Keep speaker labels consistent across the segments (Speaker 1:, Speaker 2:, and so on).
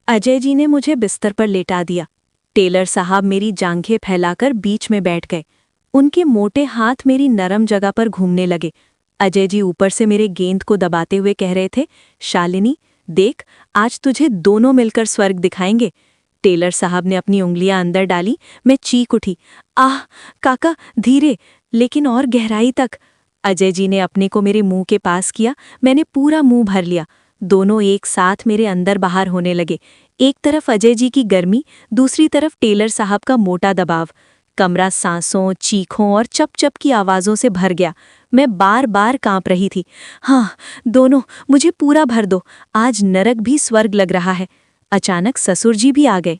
Speaker 1: अजय जी ने मुझे बिस्तर पर लेटा दिया। टेलर साहब मेरी जांघें फैलाकर बीच में बैठ गए। उनके मोटे हाथ मेरी नरम जगह पर घूमने लगे। अजय जी ऊपर से मेरे गेंद को दबाते हुए कह रहे थे, शालिनी देख, आज तुझे दोनों मिलकर स्वर्ग दिखाएंगे। टेलर साहब ने अपनी उंगलियां अंदर डाली। मैं चीख उठी, आह काका, धीरे, लेकिन और गहराई तक। अजय जी ने अपने को मेरे मुंह के पास किया। मैंने पूरा मुंह भर लिया। दोनों एक साथ मेरे अंदर बाहर होने लगे। एक तरफ अजय जी की गर्मी, दूसरी तरफ टेलर साहब का मोटा दबाव। कमरा सांसों, चीखों और चप चप की आवाज़ों से भर गया। मैं बार बार कांप रही थी। हाँ, दोनों, मुझे पूरा भर दो। आज नरक भी स्वर्ग लग रहा है। अचानक ससुर जी भी आ गए।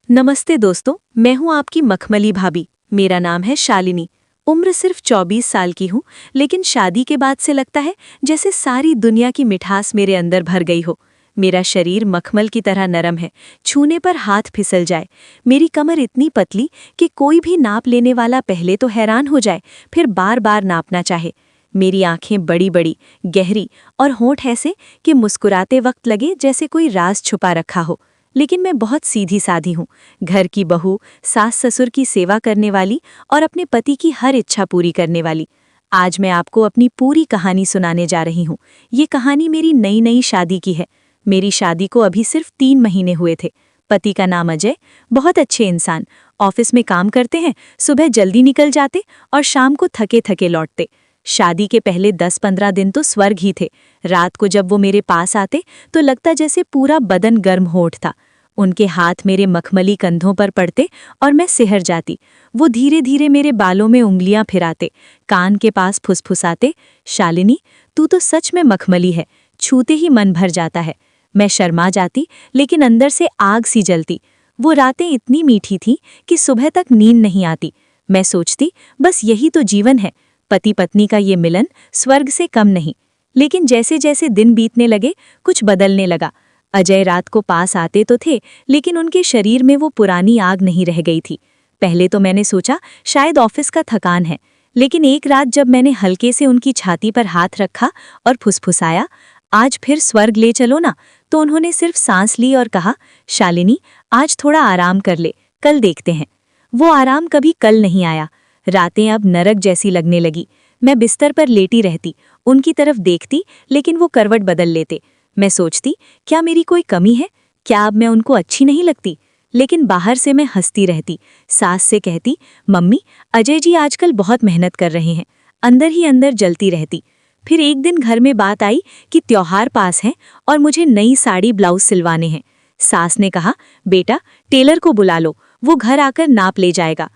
Speaker 1: नमस्ते दोस्तों, मैं हूं आपकी मखमली भाभी। मेरा नाम है शालिनी। उम्र सिर्फ 24 साल की हूं, लेकिन शादी के बाद से लगता है जैसे सारी दुनिया की मिठास मेरे अंदर भर गई हो। मेरा शरीर मखमल की तरह नरम है, छूने पर हाथ फिसल जाए। मेरी कमर इतनी पतली कि कोई भी नाप लेने वाला पहले तो हैरान हो जाए, फिर बार बार नापना चाहे। मेरी आंखें बड़ी बड़ी, गहरी और होंठ ऐसे कि मुस्कुराते वक्त लगे जैसे कोई राज छुपा रखा हो। लेकिन मैं बहुत सीधी साधी हूँ, घर की बहू, सास ससुर की सेवा करने वाली और अपने पति की हर इच्छा पूरी करने वाली। आज मैं आपको अपनी पूरी कहानी सुनाने जा रही हूँ। ये कहानी मेरी नई नई शादी की है। मेरी शादी को अभी सिर्फ 3 महीने हुए थे। पति का नाम अजय, बहुत अच्छे इंसान, ऑफिस में काम करते हैं, सुबह जल्दी निकल जाते और शाम को थके थके लौटते। शादी के पहले 10-15 दिन तो स्वर्ग ही थे। रात को जब वो मेरे पास आते तो लगता जैसे पूरा बदन गर्म हो उठता। उनके हाथ मेरे मखमली कंधों पर पड़ते और मैं सिहर जाती। वो धीरे धीरे मेरे बालों में उंगलियां फिराते, कान के पास फुसफुसाते, शालिनी तू तो सच में मखमली है, छूते ही मन भर जाता है। मैं शर्मा जाती, लेकिन अंदर से आग सी जलती। वो रातें इतनी मीठी थीं कि सुबह तक नींद नहीं आती। मैं सोचती, बस यही तो जीवन है, पति पत्नी का ये मिलन स्वर्ग से कम नहीं। लेकिन जैसे जैसे दिन बीतने लगे, कुछ बदलने लगा। अजय रात को पास आते तो थे, लेकिन उनके शरीर में वो पुरानी आग नहीं रह गई थी। पहले तो मैंने सोचा शायद ऑफिस का थकान है, लेकिन एक रात जब मैंने हल्के से उनकी छाती पर हाथ रखा और फुसफुसाया, आज फिर स्वर्ग ले चलो ना, तो उन्होंने सिर्फ सांस ली और कहा, शालिनी आज थोड़ा आराम कर ले, कल देखते हैं। वो आराम कभी कल नहीं आया। रातें अब नरक जैसी लगने लगी। मैं बिस्तर पर लेटी रहती, उनकी तरफ देखती, लेकिन वो करवट बदल लेते। मैं सोचती, क्या मेरी कोई कमी है? क्या अब मैं उनको अच्छी नहीं लगती? लेकिन बाहर से मैं हंसती रहती, सास से कहती, मम्मी अजय जी आजकल बहुत मेहनत कर रहे हैं। अंदर ही अंदर जलती रहती। फिर एक दिन घर में बात आई कि त्योहार पास हैं और मुझे नई साड़ी ब्लाउज सिलवाने हैं। सास ने कहा, बेटा टेलर को बुला लो, वो घर आकर नाप ले जाएगा।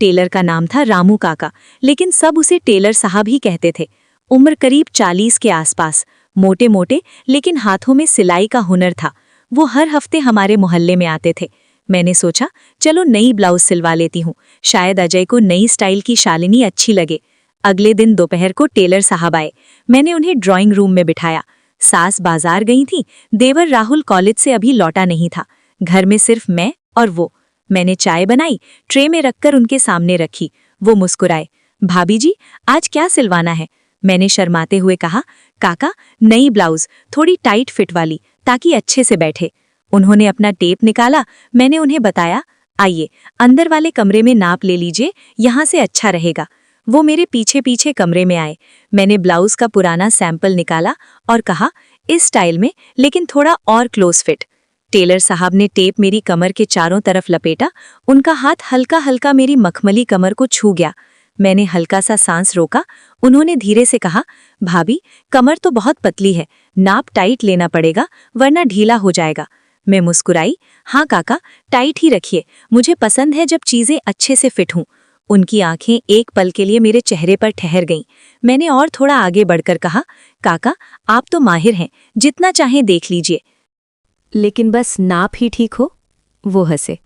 Speaker 1: टेलर का नाम था रामू काका, लेकिन सब उसे टेलर साहब ही कहते थे। उम्र करीब 40 के आसपास, मोटे मोटे, लेकिन हाथों में सिलाई का हुनर था। वो हर हफ्ते हमारे मोहल्ले में आते थे। मैंने सोचा चलो नई ब्लाउज सिलवा लेती हूँ, शायद अजय को नई स्टाइल की शालिनी अच्छी लगे। अगले दिन दोपहर को टेलर साहब आए। मैंने उन्हें ड्राइंग रूम में बिठाया। सास बाजार गई थी, देवर राहुल कॉलेज से अभी लौटा नहीं था। घर में सिर्फ मैं और वो। मैंने चाय बनाई, ट्रे में रखकर उनके सामने रखी। वो मुस्कुराए, भाभी जी आज क्या सिलवाना है? मैंने शर्माते हुए कहा, काका नई ब्लाउज, थोड़ी टाइट फिट वाली, ताकि अच्छे से बैठे। उन्होंने अपना टेप निकाला। मैंने उन्हें बताया, आइए अंदर वाले कमरे में नाप ले लीजिए, यहाँ से अच्छा रहेगा। वो मेरे पीछे पीछे कमरे में आए। मैंने ब्लाउज का पुराना सैंपल निकाला और कहा, इस स्टाइल में, लेकिन थोड़ा और क्लोज फिट। टेलर साहब ने टेप मेरी कमर के चारों तरफ लपेटा। उनका हाथ हल्का हल्का मेरी मखमली कमर को छू गया। मैंने हल्का सा सांस रोका। उन्होंने धीरे से कहा, भाभी कमर तो बहुत पतली है, नाप टाइट लेना पड़ेगा वरना ढीला हो जाएगा। मैं मुस्कुराई, हाँ काका टाइट ही रखिए, मुझे पसंद है जब चीजें अच्छे से फिट हों। उनकी आंखें एक पल के लिए मेरे चेहरे पर ठहर गईं। मैंने और थोड़ा आगे बढ़कर कहा, काका आप तो माहिर हैं, जितना चाहें देख लीजिए, लेकिन बस नाप ही ठीक हो। वो हंसे,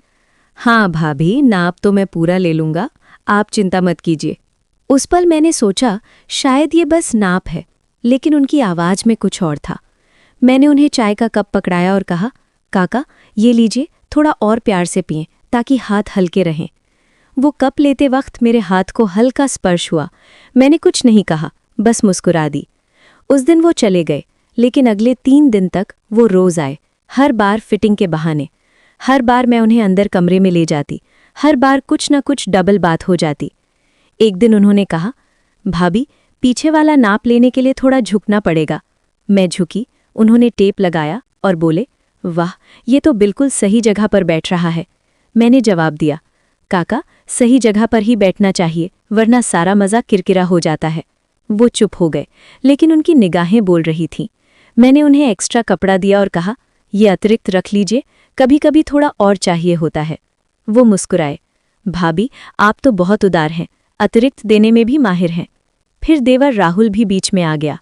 Speaker 1: हाँ भाभी नाप तो मैं पूरा ले लूंगा, आप चिंता मत कीजिए। उस पल मैंने सोचा शायद ये बस नाप है, लेकिन उनकी आवाज में कुछ और था। मैंने उन्हें चाय का कप पकड़ाया और कहा, काका ये लीजिए, थोड़ा और प्यार से पिएं ताकि हाथ हल्के रहें। वो कप लेते वक्त मेरे हाथ को हल्का स्पर्श हुआ। मैंने कुछ नहीं कहा, बस मुस्कुरा दी। उस दिन वो चले गए, लेकिन अगले 3 दिन तक वो रोज आए। हर बार फिटिंग के बहाने। हर बार मैं उन्हें अंदर कमरे में ले जाती, हर बार कुछ न कुछ डबल बात हो जाती। एक दिन उन्होंने कहा, भाभी पीछे वाला नाप लेने के लिए थोड़ा झुकना पड़ेगा। मैं झुकी, उन्होंने टेप लगाया और बोले, वाह, ये तो बिल्कुल सही जगह पर बैठ रहा है। मैंने जवाब दिया, काका सही जगह पर ही बैठना चाहिए, वरना सारा मज़ा किरकिरा हो जाता है। वो चुप हो गए, लेकिन उनकी निगाहें बोल रही थीं। मैंने उन्हें एक्स्ट्रा कपड़ा दिया और कहा, ये अतिरिक्त रख लीजिए, कभी कभी थोड़ा और चाहिए होता है। वो मुस्कुराए, भाभी आप तो बहुत उदार हैं, अतिरिक्त देने में भी माहिर हैं। फिर देवर राहुल भी बीच में आ गया।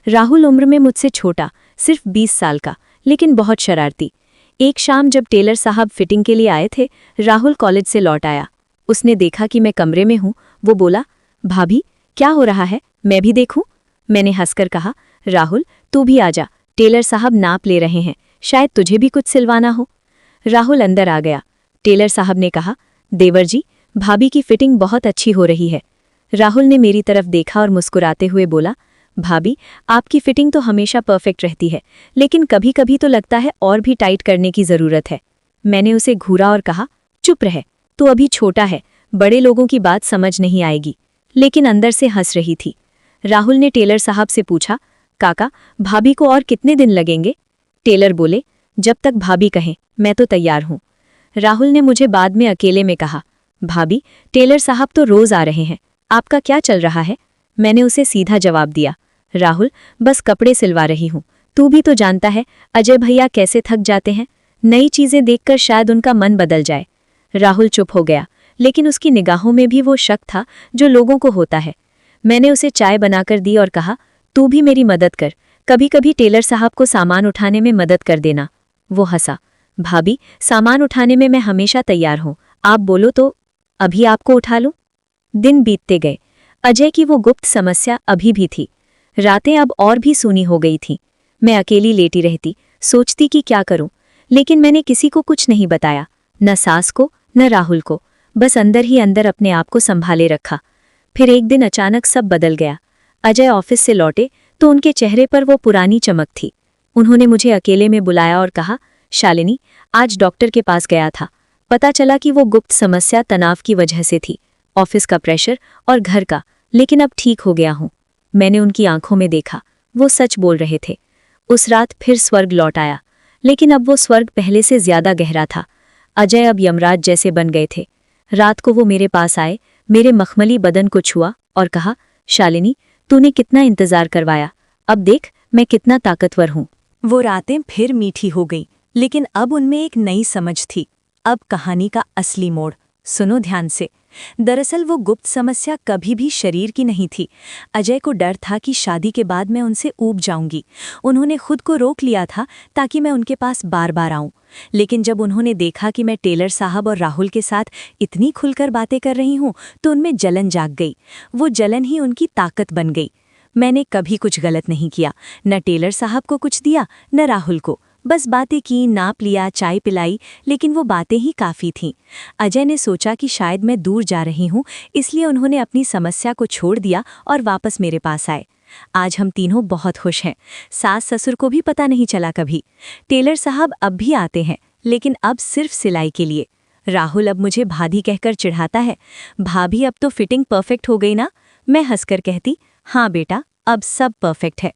Speaker 1: राहुल उम्र में मुझसे छोटा, सिर्फ 20 साल का, लेकिन बहुत शरारती। एक शाम जब टेलर साहब फिटिंग के लिए आए थे, राहुल कॉलेज से लौट आया। उसने देखा कि मैं कमरे में हूं, वो बोला, भाभी क्या हो रहा है, मैं भी देखूं? मैंने हंसकर कहा, राहुल तू भी आजा, टेलर साहब नाप ले रहे हैं, शायद तुझे भी कुछ सिलवाना हो। राहुल अंदर आ गया। टेलर साहब ने कहा, देवर जी भाभी की फिटिंग बहुत अच्छी हो रही है। राहुल ने मेरी तरफ देखा और मुस्कुराते हुए बोला, भाभी आपकी फिटिंग तो हमेशा परफेक्ट रहती है, लेकिन कभी कभी तो लगता है और भी टाइट करने की ज़रूरत है। मैंने उसे घूरा और कहा, चुप रह, तू अभी छोटा है, बड़े लोगों की बात समझ नहीं आएगी। लेकिन अंदर से हंस रही थी। राहुल ने टेलर साहब से पूछा, काका भाभी को और कितने दिन लगेंगे? टेलर बोले, जब तक भाभी कहें, मैं तो तैयार हूं। राहुल ने मुझे बाद में अकेले में कहा, भाभी टेलर साहब तो रोज आ रहे हैं, आपका क्या चल रहा है? मैंने उसे सीधा जवाब दिया, राहुल बस कपड़े सिलवा रही हूं, तू भी तो जानता है अजय भैया कैसे थक जाते हैं, नई चीजें देखकर शायद उनका मन बदल जाए। राहुल चुप हो गया, लेकिन उसकी निगाहों में भी वो शक था जो लोगों को होता है। मैंने उसे चाय बनाकर दी और कहा, तू भी मेरी मदद कर, कभी कभी टेलर साहब को सामान उठाने में मदद कर देना। वो हंसा, भाभी सामान उठाने में मैं हमेशा तैयार हूं, आप बोलो तो अभी आपको उठा लूं? दिन बीतते गए। अजय की वो गुप्त समस्या अभी भी थी। रातें अब और भी सूनी हो गई थीं। मैं अकेली लेटी रहती, सोचती कि क्या करूं, लेकिन मैंने किसी को कुछ नहीं बताया, न सास को न राहुल को, बस अंदर ही अंदर अपने आप को संभाले रखा। फिर एक दिन अचानक सब बदल गया। अजय ऑफिस से लौटे तो उनके चेहरे पर वो पुरानी चमक थी। उन्होंने मुझे अकेले में बुलाया और कहा, शालिनी आज डॉक्टर के पास गया था, पता चला कि वो गुप्त समस्या तनाव की वजह से थी, ऑफिस का प्रेशर और घर का, लेकिन अब ठीक हो गया हूं। मैंने उनकी आंखों में देखा, वो सच बोल रहे थे। उस रात फिर स्वर्ग लौट आया, लेकिन अब वो स्वर्ग पहले से ज्यादा गहरा था। अजय अब यमराज जैसे बन गए थे। रात को वो मेरे पास आए, मेरे मखमली बदन को छुआ और कहा, शालिनी तूने कितना इंतजार करवाया, अब देख मैं कितना ताकतवर हूं। वो रातें फिर मीठी हो गईं, लेकिन अब उनमें एक नई समझ थी। अब कहानी का असली मोड़ सुनो ध्यान से। दरअसल वो गुप्त समस्या कभी भी शरीर की नहीं थी। अजय को डर था कि शादी के बाद मैं उनसे ऊब जाऊंगी। उन्होंने खुद को रोक लिया था ताकि मैं उनके पास बार बार आऊं। लेकिन जब उन्होंने देखा कि मैं टेलर साहब और राहुल के साथ इतनी खुलकर बातें कर रही हूं, तो उनमें जलन जाग गई। वो जलन ही उनकी ताकत बन गई। मैंने कभी कुछ गलत नहीं किया, न टेलर साहब को कुछ दिया न राहुल को, बस बातें की, नाप लिया, चाय पिलाई, लेकिन वो बातें ही काफ़ी थीं। अजय ने सोचा कि शायद मैं दूर जा रही हूँ, इसलिए उन्होंने अपनी समस्या को छोड़ दिया और वापस मेरे पास आए। आज हम तीनों बहुत खुश हैं। सास ससुर को भी पता नहीं चला कभी। टेलर साहब अब भी आते हैं, लेकिन अब सिर्फ सिलाई के लिए। राहुल अब मुझे भाभी कहकर चिढ़ाता है, भाभी अब तो फिटिंग परफेक्ट हो गई ना? मैं हंसकर कहती, हाँ बेटा अब सब परफेक्ट है।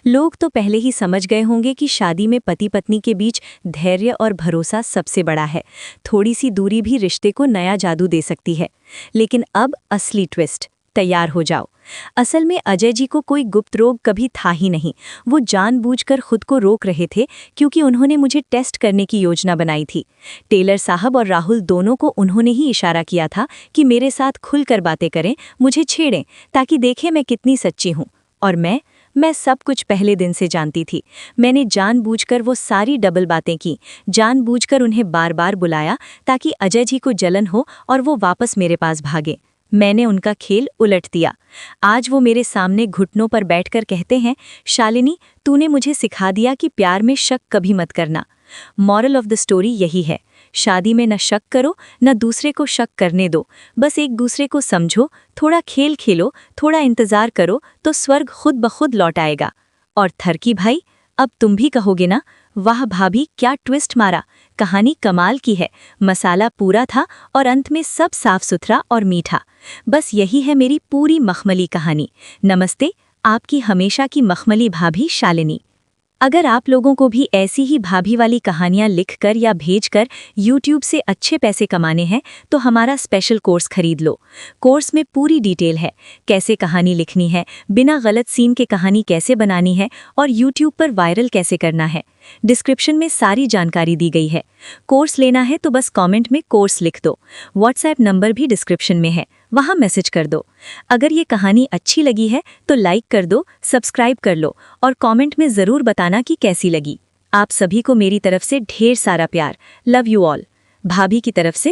Speaker 1: लोग तो पहले ही समझ गए होंगे कि शादी में पति पत्नी के बीच धैर्य और भरोसा सबसे बड़ा है। थोड़ी सी दूरी भी रिश्ते को नया जादू दे सकती है। लेकिन अब असली ट्विस्ट, तैयार हो जाओ। असल में अजय जी को कोई गुप्त रोग कभी था ही नहीं। वो जानबूझकर खुद को रोक रहे थे, क्योंकि उन्होंने मुझे टेस्ट करने की योजना बनाई थी। टेलर साहब और राहुल दोनों को उन्होंने ही इशारा किया था कि मेरे साथ खुलकर बातें करें, मुझे छेड़ें, ताकि देखें मैं कितनी सच्ची हूँ। और मैं सब कुछ पहले दिन से जानती थी। मैंने जानबूझकर वो सारी डबल बातें की, जानबूझकर उन्हें बार बार बुलाया ताकि अजय जी को जलन हो और वो वापस मेरे पास भागे। मैंने उनका खेल उलट दिया। आज वो मेरे सामने घुटनों पर बैठकर कहते हैं, शालिनी तूने मुझे सिखा दिया कि प्यार में शक कभी मत करना। मॉरल ऑफ द स्टोरी यही है, शादी में न शक करो न दूसरे को शक करने दो, बस एक दूसरे को समझो, थोड़ा खेल खेलो, थोड़ा इंतजार करो तो स्वर्ग खुद ब खुद लौट आएगा। और थरकी भाई, अब तुम भी कहोगे ना, वाह भाभी, क्या ट्विस्ट मारा। कहानी कमाल की है, मसाला पूरा था और अंत में सब साफ सुथरा और मीठा। बस यही है मेरी पूरी मखमली कहानी। नमस्ते, आपकी हमेशा की मखमली भाभी शालिनी। अगर आप लोगों को भी ऐसी ही भाभी वाली कहानियां लिखकर या भेजकर YouTube से अच्छे पैसे कमाने हैं तो हमारा स्पेशल कोर्स खरीद लो। कोर्स में पूरी डिटेल है, कैसे कहानी लिखनी है, बिना गलत सीन के कहानी कैसे बनानी है और YouTube पर वायरल कैसे करना है। डिस्क्रिप्शन में सारी जानकारी दी गई है। कोर्स लेना है तो बस कमेंट में कोर्स लिख दो। व्हाट्सएप नंबर भी डिस्क्रिप्शन में है, वहां मैसेज कर दो। अगर ये कहानी अच्छी लगी है तो लाइक कर दो, सब्सक्राइब कर लो और कमेंट में ज़रूर बताना कि कैसी लगी। आप सभी को मेरी तरफ से ढेर सारा प्यार। Love you all. भाभी की तरफ से